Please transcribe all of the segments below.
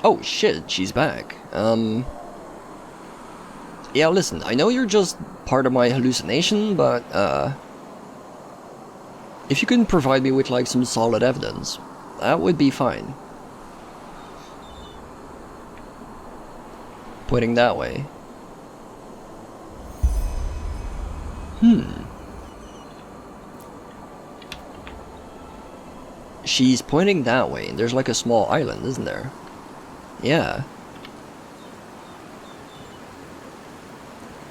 Oh shit, she's back. Yeah, listen, I know you're just part of my hallucination, but, if you can provide me with, like, some solid evidence, that would be fine. Pointing that way. She's pointing that way, and there's like a small island, isn't there? Yeah.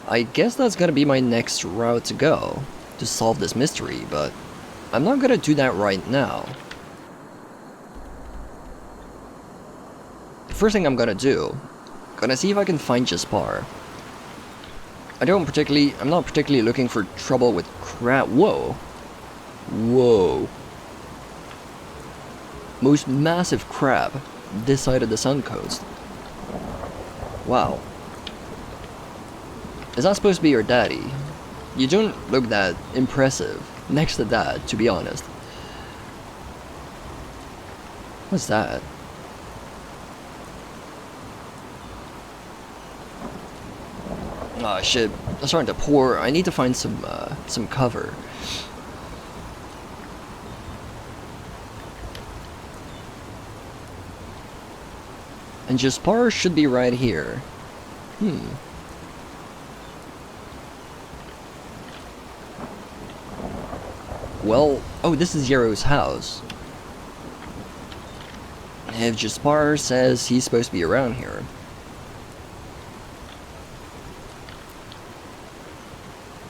I guess that's gonna be my next route to go, to solve this mystery, but I'm not gonna do that right now. The first thing I'm gonna do, gonna see if I can find Jaspar. I'm not particularly looking for trouble with crap. Whoa. Whoa. Most massive crab this side of the Sun Coast. Wow. Is that supposed to be your daddy? You don't look that impressive next to that, to be honest. What's that? Oh shit, it's starting to pour. I need to find some cover. And Jaspar should be right here. Well, oh, this is Yero's house. If Jaspar says he's supposed to be around here.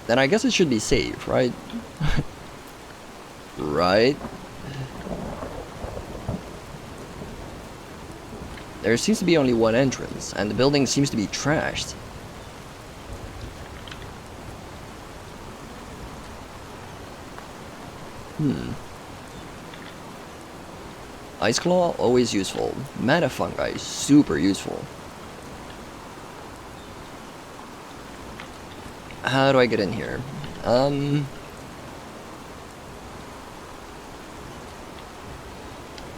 Then I guess it should be safe, right? Right? There seems to be only one entrance, and the building seems to be trashed. Ice Claw, always useful. Mana Fungi, super useful. How do I get in here?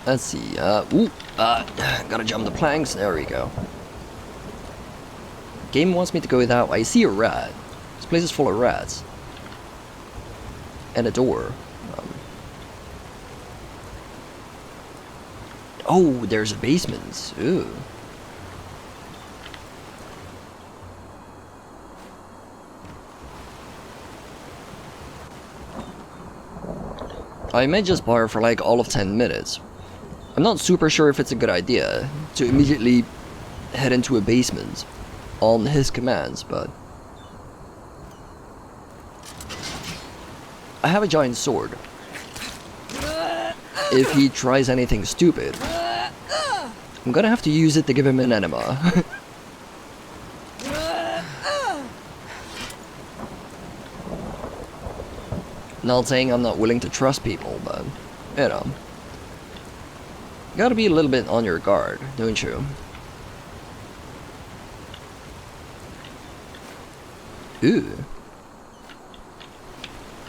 Let's see, gotta jump the planks, there we go. Game wants me to go that way. I see a rat. This place is full of rats. And a door. Oh, there's a basement. Ooh. I met Jaspar for like all of 10 minutes. I'm not super sure if it's a good idea to immediately head into a basement on his commands, but I have a giant sword. If he tries anything stupid, I'm gonna have to use it to give him an enema. Not saying I'm not willing to trust people, but, you know. You gotta be a little bit on your guard, don't you? Ooh.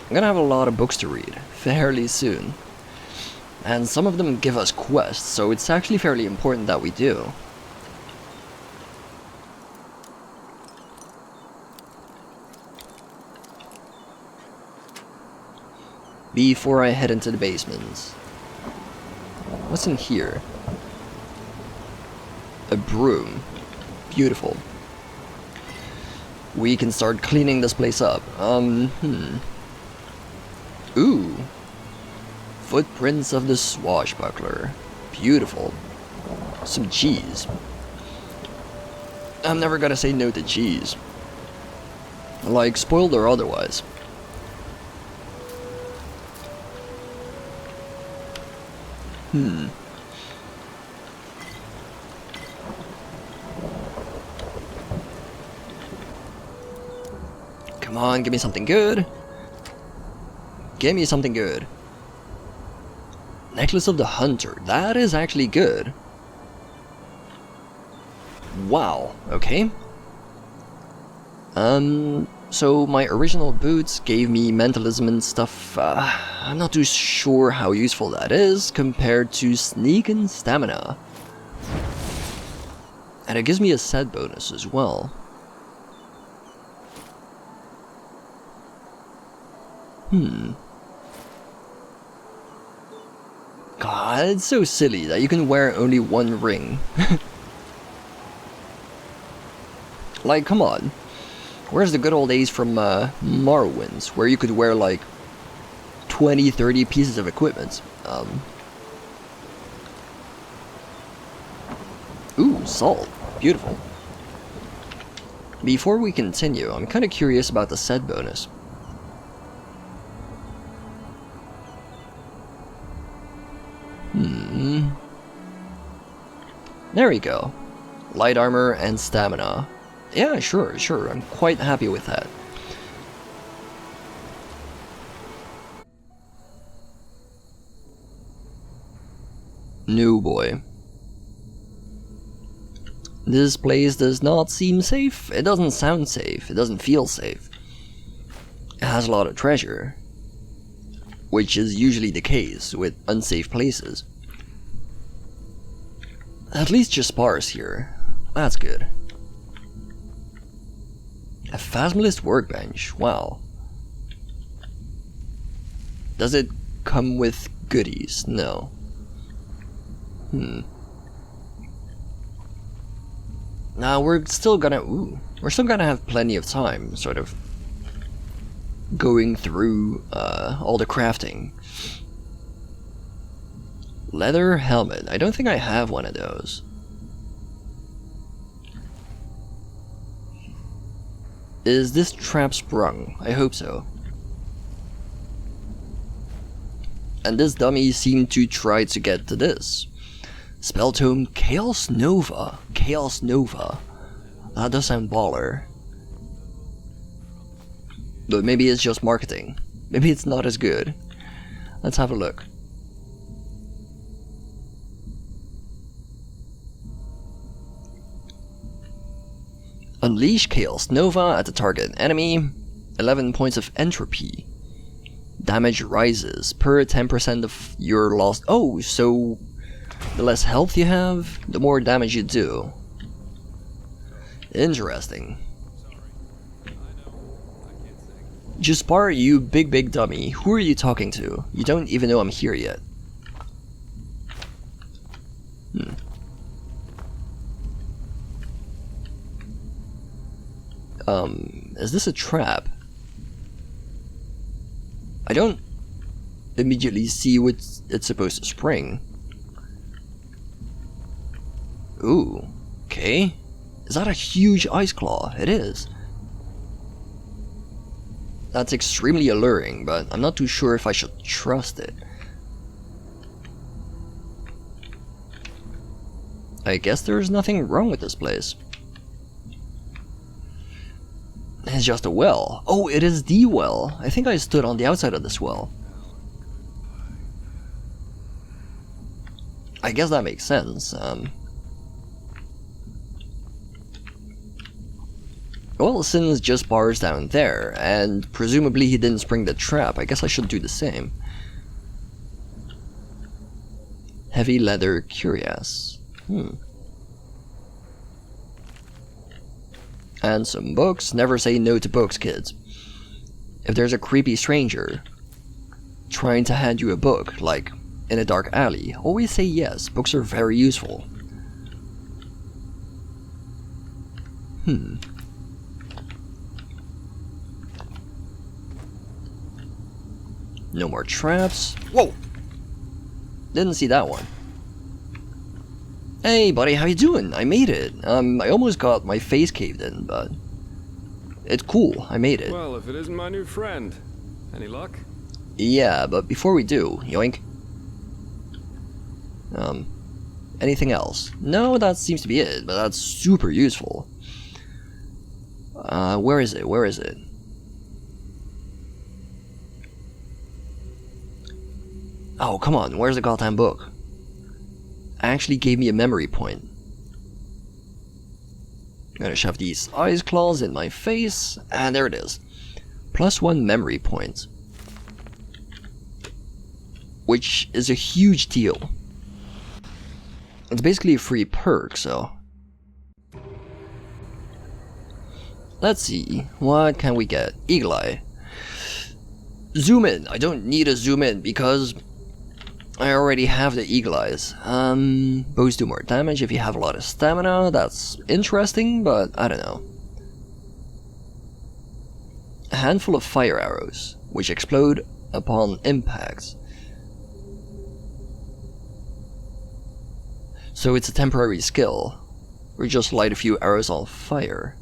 I'm gonna have a lot of books to read, fairly soon. And some of them give us quests, so it's actually fairly important that we do. Before I head into the basements. What's in here? A broom. Beautiful. We can start cleaning this place up. Ooh. Footprints of the swashbuckler. Beautiful. Some cheese. I'm never gonna say no to cheese. Like, spoiled or otherwise. Come on, give me something good. Give me something good. Necklace of the Hunter. That is actually good. Wow. Okay. So my original boots gave me mentalism and stuff. I'm not too sure how useful that is compared to sneak and stamina. And it gives me a set bonus as well. God, it's so silly that you can wear only one ring. Like, come on. Where's the good old days from Morrowinds, where you could wear like 20, 30 pieces of equipment? Ooh, salt. Beautiful. Before we continue, I'm kind of curious about the set bonus. There we go. Light armor and stamina. Yeah, sure, I'm quite happy with that. No boy. This place does not seem safe. It doesn't sound safe. It doesn't feel safe. It has a lot of treasure, which is usually the case with unsafe places. At least Jaspar's here. That's good. A Phasmalist workbench. Wow. Does it come with goodies? No. Now we're still gonna have plenty of time, sort of going through all the crafting. Leather helmet. I don't think I have one of those. Is this trap sprung? I hope so. And this dummy seemed to try to get to this. Spell tome Chaos Nova. Chaos Nova. That does sound baller. But maybe it's just marketing. Maybe it's not as good. Let's have a look. Unleash Chaos Nova at the target enemy. 11 points of entropy. Damage rises per 10% of your lost. Oh, so the less health you have, the more damage you do. Interesting. Jaspar, you big dummy. Who are you talking to? You don't even know I'm here yet. Is this a trap? I don't immediately see what it's supposed to spring. Ooh, okay. Is that a huge ice claw? It is. That's extremely alluring, but I'm not too sure if I should trust it. I guess there's nothing wrong with this place. It's just a well. Oh, it is the well. I think I stood on the outside of this well. I guess that makes sense. Well, since Jaspar's down there, and presumably he didn't spring the trap, I guess I should do the same. Heavy leather cuirass. And some books. Never say no to books, kids. If there's a creepy stranger trying to hand you a book, like in a dark alley, always say yes. Books are very useful. No more traps. Whoa! Didn't see that one. Hey buddy, how you doing? I made it. I almost got my face caved in, but it's cool. I made it. Well, if it isn't my new friend. Any luck? Yeah, but before we do, yoink. Anything else? No, that seems to be it, but that's super useful. Where is it? Where is it? Oh, come on, where's the goddamn book? Actually gave me a memory point. I'm gonna shove these ice claws in my face, and there it is. +1 memory point. Which is a huge deal. It's basically a free perk, so Let's see, what can we get? Eagle Eye. Zoom in. I don't need to zoom in because I already have the Eagle Eyes. Bows do more damage if you have a lot of stamina. That's interesting, but I don't know. A handful of fire arrows, which explode upon impact. So it's a temporary skill. We just light a few arrows on fire.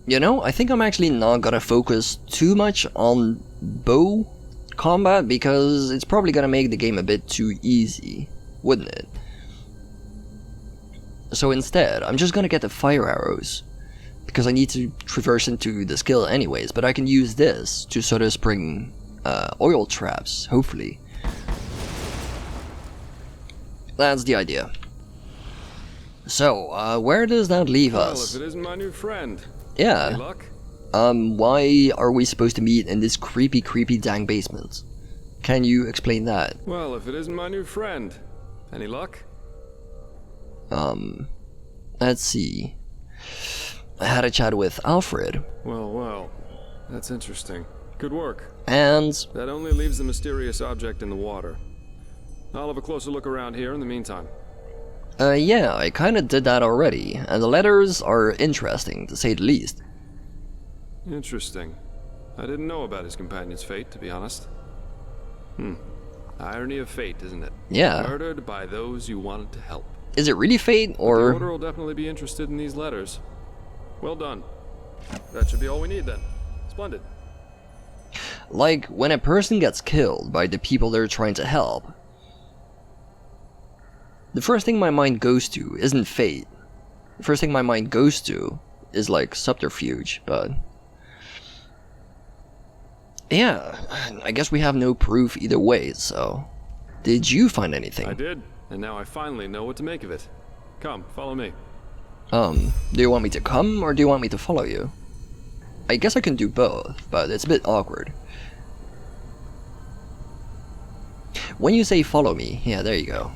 You know, I think I'm actually not gonna focus too much on bow combat because it's probably gonna make the game a bit too easy, wouldn't it? So instead, I'm just gonna get the fire arrows because I need to traverse into the skill anyways, but I can use this to sort of spring oil traps, hopefully. That's the idea. So, where does that leave us? Well, if it isn't my new friend. Yeah. Any luck? Why are we supposed to meet in this creepy dang basement? Can you explain that? Well, if it isn't my new friend. Any luck? Let's see. I had a chat with Alfred. Well, that's interesting. Good work. And That only leaves the mysterious object in the water. I'll have a closer look around here in the meantime. yeah, I kinda did that already, and the letters are interesting, to say the least. Interesting. I didn't know about his companion's fate, to be honest. Irony of fate, isn't it? Yeah. Murdered by those you wanted to help. Is it really fate, The Order or... will definitely be interested in these letters. Well done. That should be all we need then. Splendid. Like, when a person gets killed by the people they're trying to help, the first thing my mind goes to isn't fate. The first thing my mind goes to is like subterfuge, but... yeah, I guess we have no proof either way, so... Did you find anything? I did, and now I finally know what to make of it. Come, follow me. Do you want me to come, or do you want me to follow you? I guess I can do both, but it's a bit awkward. When you say follow me, yeah, there you go.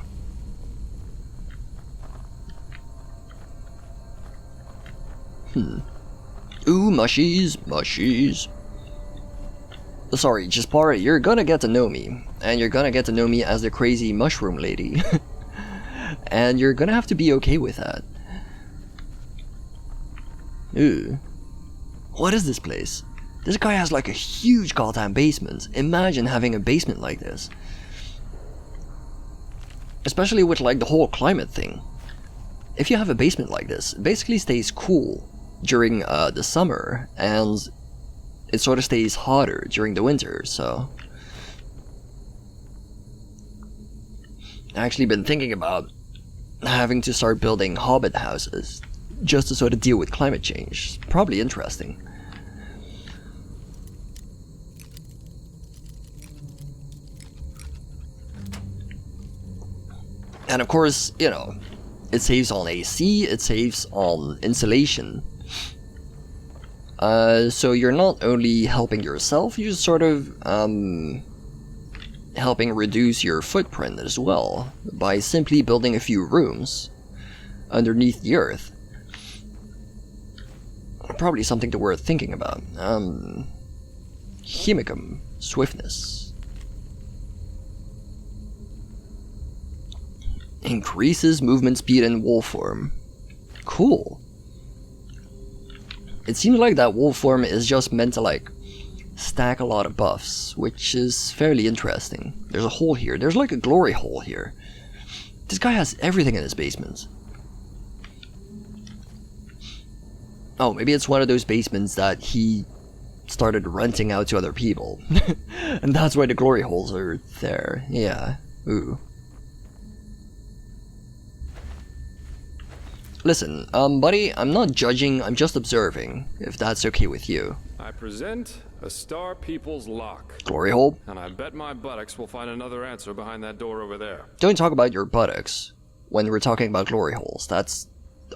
Ooh, mushies. Sorry, Jaspar, you're gonna get to know me. And you're gonna get to know me as the crazy mushroom lady. And you're gonna have to be okay with that. Ooh. What is this place? This guy has like a huge goddamn basement. Imagine having a basement like this. Especially with like the whole climate thing. If you have a basement like this, it basically stays cool during the summer, and it sort of stays hotter during the winter, so... I've actually been thinking about having to start building hobbit houses, just to sort of deal with climate change. Probably interesting. And of course, you know, it saves on AC, it saves on insulation. So you're not only helping yourself, you're sort of helping reduce your footprint as well by simply building a few rooms underneath the earth. Probably something to worth thinking about. Chemicum, swiftness. Increases movement speed in wolf form. Cool. It seems like that wolf form is just meant to like stack a lot of buffs, which is fairly interesting. There's a hole here. There's like a glory hole here. This guy has everything in his basement. Oh, maybe it's one of those basements that he started renting out to other people. And that's why the glory holes are there. Yeah. Ooh. Listen, buddy, I'm not judging, I'm just observing, if that's okay with you. I present a Star People's lock. Glory hole? And I bet my buttocks will find another answer behind that door over there. Don't talk about your buttocks when we're talking about glory holes. That's...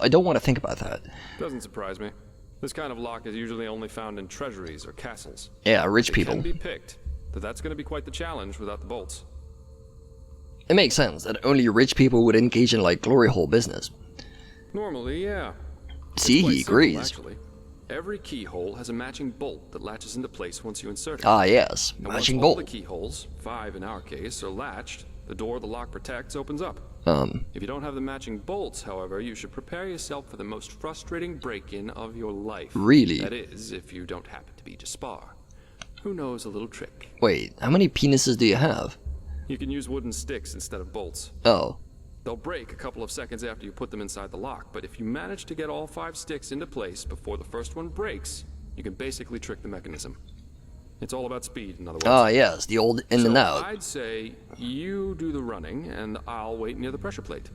I don't want to think about that. Doesn't surprise me. This kind of lock is usually only found in treasuries or castles. Yeah, rich It people. can be picked, but that's going to be quite the challenge without the bolts. It makes sense that only rich people would engage in, like, glory hole business. Normally, yeah. See, Quite he simple, agrees. actually. Every keyhole has a matching bolt that latches into place once you insert it. Ah, yes, And matching once all bolt. the keyholes, 5 in our case, are latched, the door the lock protects opens up. If you don't have the matching bolts, however, you should prepare yourself for the most frustrating break-in of your life. Really? That is, if you don't happen to be Jaspar. Who knows a little trick? Wait, how many penises do you have? You can use wooden sticks instead of bolts. Oh. They'll break a couple of seconds after you put them inside the lock, but if you manage to get all 5 sticks into place before the first one breaks, you can basically trick the mechanism. It's all about speed, in other words. Ah, yes, the old in and out. I'd say you do the running, and I'll wait near the pressure plate.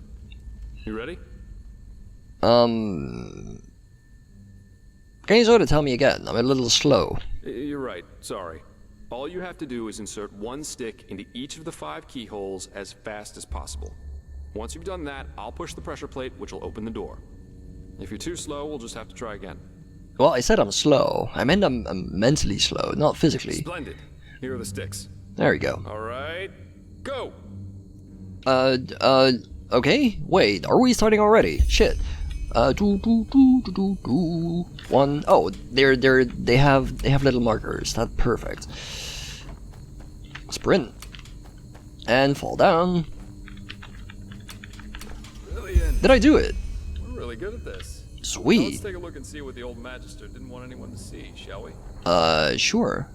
You ready? Can you sort of tell me again? I'm a little slow. You're right, sorry. All you have to do is insert 1 stick into each of the 5 keyholes as fast as possible. Once you've done that, I'll push the pressure plate, which will open the door. If you're too slow, we'll just have to try again. Well, I said I'm slow. I meant I'm mentally slow, not physically. Splendid. Here are the sticks. There we go. All right, go! Okay? Wait, are we starting already? Shit. One. Oh, they have little markers. That's perfect. Sprint. And fall down. Brilliant. Did I do it? We're really good at this. Now Sweet. let's take a look and see what the old Magister didn't want anyone to see, shall we? Sure.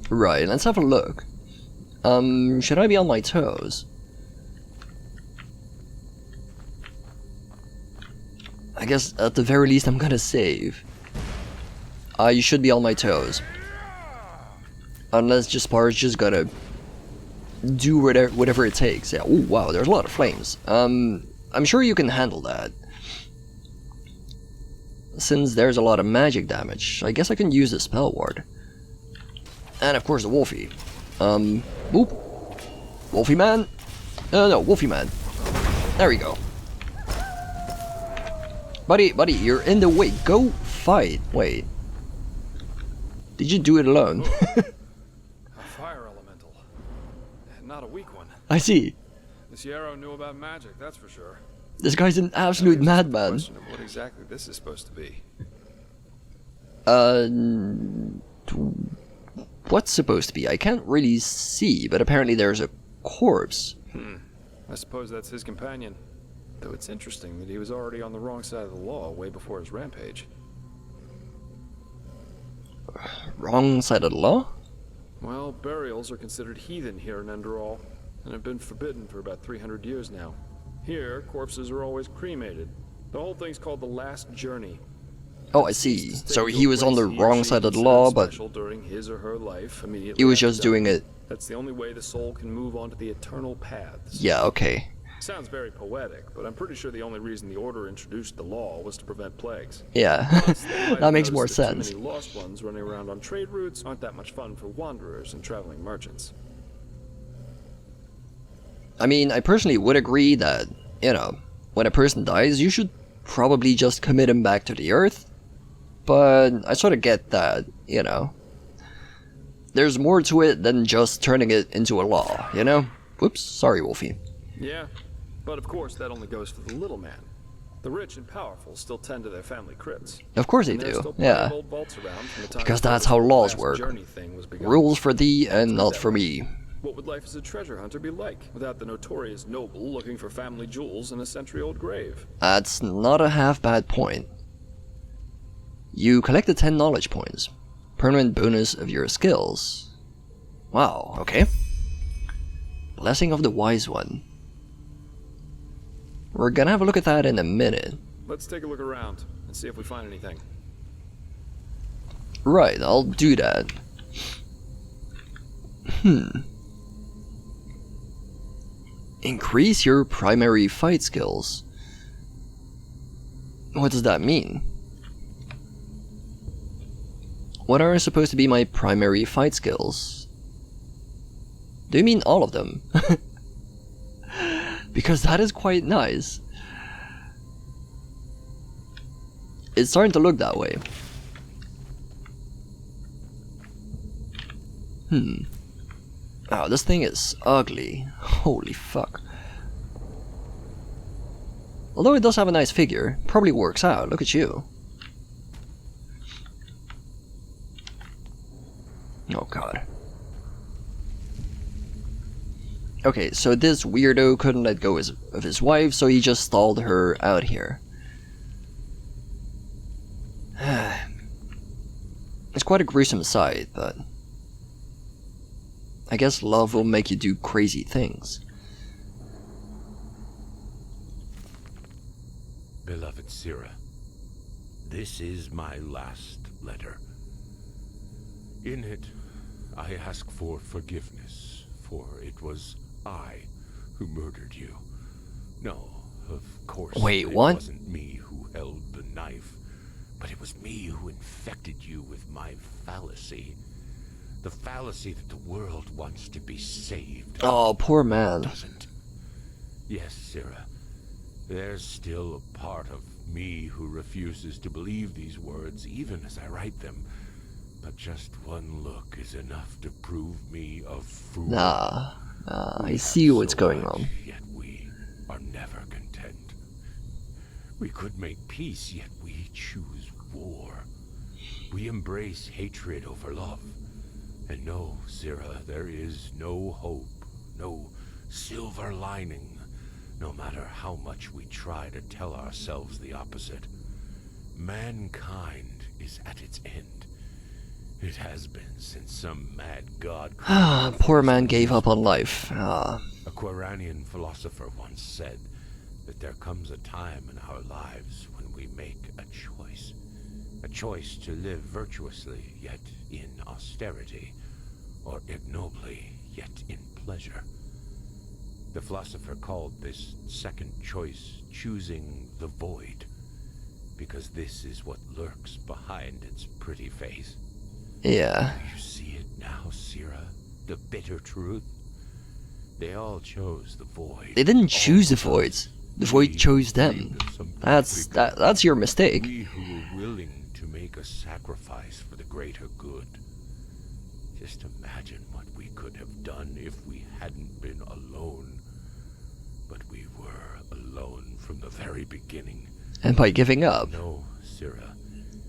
Right, let's have a look. Should I be on my toes? I guess at the very least I'm gonna save. You should be on my toes. Unless Jaspar's just gotta do whatever it takes. Yeah, oh wow, there's a lot of flames. I'm sure you can handle that. Since there's a lot of magic damage, I guess I can use the spell ward. And of course the Wolfie. Boop. Wolfie man. No, Wolfie man. There we go. Buddy, you're in the way. Go fight. Wait. Did you do it alone? A fire elemental. Not a weak one. I see. This Yero knew about magic, that's for sure. This guy's an absolute Now, here's the madman. question of what exactly this is supposed to be. What's supposed to be? I can't really see, but apparently there's a corpse. I suppose that's his companion. Though it's interesting that he was already on the wrong side of the law way before his rampage. Wrong side of the law? Well, burials are considered heathen here in Enderal, and have been forbidden for about 300 years now. Here, corpses are always cremated. The whole thing's called the Last Journey. Oh, I see. So he was on the wrong side of the law, but during his or her life, immediately he was after just death. doing it. That's the only way the soul can move on to the eternal paths. Yeah, okay. Sounds very poetic, but I'm pretty sure the only reason the Order introduced the law was to prevent plagues. Yeah, that makes more sense. Too many lost ones running around on trade routes aren't that much fun for wanderers and traveling merchants. I mean, I personally would agree that, you know, when a person dies, you should probably just commit him back to the earth. But I sort of get that, you know. There's more to it than just turning it into a law, you know? Whoops, sorry, Wolfie. Yeah, but of course that only goes for the little man. The rich and powerful still tend to their family crypts. Of course they And there's do, still plenty yeah. of old vaults around from the time Because before that's this how laws last work. journey thing was begun. Rules for thee and not for me. What would life as a treasure hunter be like without the notorious noble looking for family jewels in a century-old grave? That's not a half bad point. You collected 10 knowledge points. Permanent bonus of your skills. Wow, okay. Blessing of the Wise One. We're gonna have a look at that in a minute. Let's take a look around and see if we find anything. Right, I'll do that. Increase your primary fight skills. What does that mean? What are supposed to be my primary fight skills? Do you mean all of them? Because that is quite nice. It's starting to look that way. Oh, this thing is ugly. Holy fuck. Although it does have a nice figure, probably works out. Look at you. Oh god. Okay, so this weirdo couldn't let go of his wife, so he just stalled her out here. It's quite a gruesome sight, but I guess love will make you do crazy things. Beloved Sira, this is my last letter. In it, I ask for forgiveness, for it was I who murdered you. No, of course, Wait, it what? wasn't me who held the knife, but it was me who infected you with my fallacy. The fallacy that the world wants to be saved. Oh, poor man. Doesn't. Yes, Sira. There's still a part of me who refuses to believe these words, even as I write them. But just one look is enough to prove me a fool. Nah, I see what's going on. Yet we are never content. We could make peace, yet we choose war. We embrace hatred over love. And no, Sira, there is no hope, no silver lining. No matter how much we try to tell ourselves the opposite, mankind is at its end. It has been since some mad god... Poor man gave up on life. A Quranian philosopher once said that there comes a time in our lives when we make a choice. A choice to live virtuously, yet in austerity, or ignobly, yet in pleasure. The philosopher called this second choice choosing the void, because this is what lurks behind its pretty face. Yeah. Do you see it now, Sira? The bitter truth? They all chose the void. They didn't choose the voids. The void chose them. That's your mistake. We who were willing to make a sacrifice for the greater good. Just imagine what we could have done if we hadn't been alone. But we were alone from the very beginning. And by giving up, No, Sira.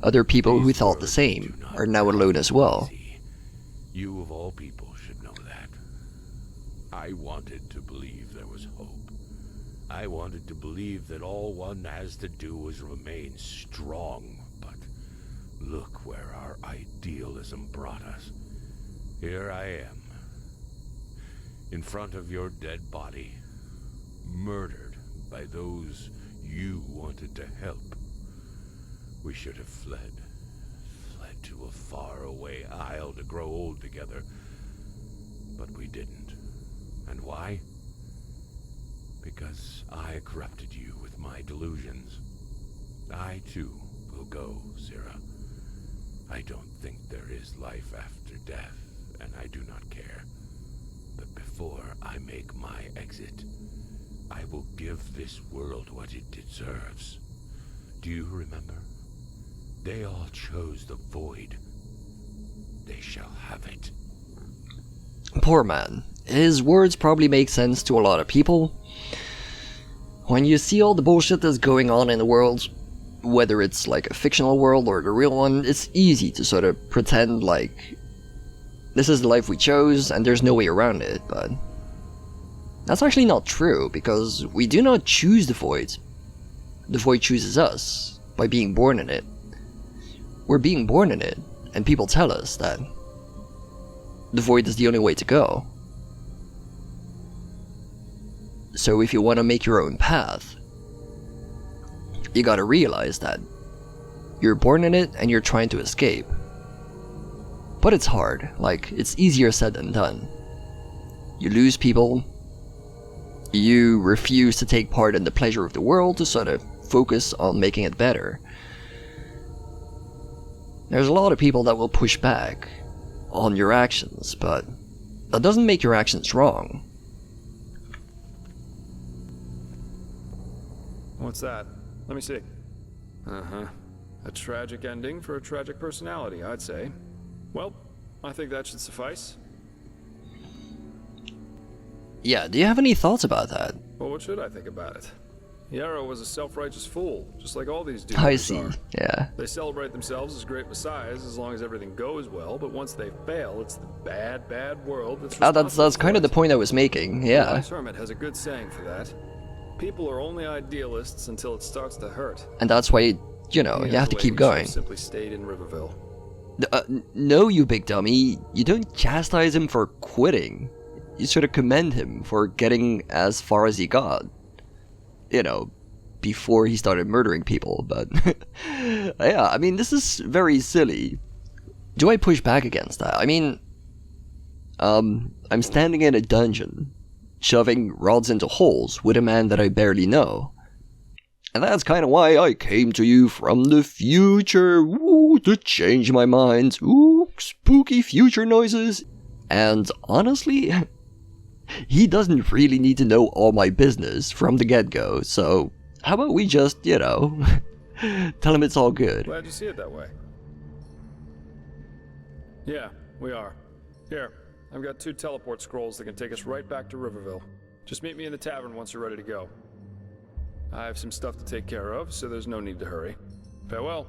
other people who These thought the words same do not are now alone as well. easy. You of all people should know that. I wanted to believe there was hope. I wanted to believe that all one has to do was remain strong. But look where our idealism brought us. Here I am, in front of your dead body, murdered by those you wanted to help. We should have fled to a faraway isle to grow old together. But we didn't. And why? Because I corrupted you with my delusions. I too will go, Sira. I don't think there is life after death, and I do not care. But before I make my exit, I will give this world what it deserves. Do you remember? They all chose the void. They shall have it. Poor man. His words probably make sense to a lot of people. When you see all the bullshit that's going on in the world, whether it's like a fictional world or the real one, it's easy to sort of pretend like this is the life we chose and there's no way around it, but that's actually not true, because we do not choose the void. The void chooses us by being born in it. We're being born in it, and people tell us that the void is the only way to go. So if you want to make your own path, you gotta realize that you're born in it and you're trying to escape. But it's hard, like, it's easier said than done. You lose people, you refuse to take part in the pleasure of the world to sort of focus on making it better. There's a lot of people that will push back on your actions, but that doesn't make your actions wrong. What's that? Let me see. Uh-huh. A tragic ending for a tragic personality, I'd say. Well, I think that should suffice. Yeah, do you have any thoughts about that? Well, what should I think about it? Yero was a self-righteous fool, just like all these dudes I see, are. yeah. They celebrate themselves as great messiahs as long as everything goes well, but once they fail, it's the bad, bad world that's That's kind of the point I was making, yeah. Wise Hermit has a good saying for that. People are only idealists until it starts to hurt. And that's why, you know, you have to keep going. Simply stayed in Riverville. No, you big dummy. You don't chastise him for quitting. You sort of commend him for getting as far as he got. You know, before he started murdering people, but... yeah, I mean, this is very silly. Do I push back against that? I mean... I'm standing in a dungeon, shoving rods into holes with a man that I barely know. And that's kind of why I came to you from the future, ooh, to change my mind, ooh, spooky future noises. And honestly, he doesn't really need to know all my business from the get-go, so how about we just, you know, tell him it's all good. Glad you see it that way. Yeah, we are. Here, I've got 2 teleport scrolls that can take us right back to Riverville. Just meet me in the tavern once you're ready to go. I have some stuff to take care of, so there's no need to hurry. Farewell.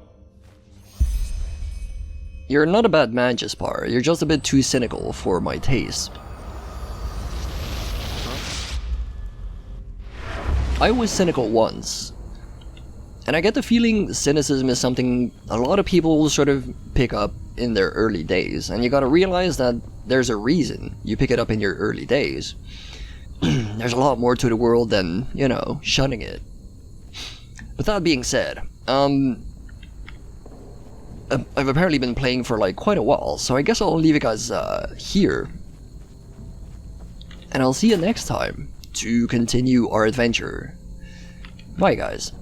You're not a bad man, Jaspar. You're just a bit too cynical for my taste. I was cynical once, and I get the feeling cynicism is something a lot of people sort of pick up in their early days, and you gotta realize that there's a reason you pick it up in your early days. There's a lot more to the world than, you know, shunning it. With that being said, I've apparently been playing for like quite a while, so I guess I'll leave you guys here. And I'll see you next time to continue our adventure. Bye guys.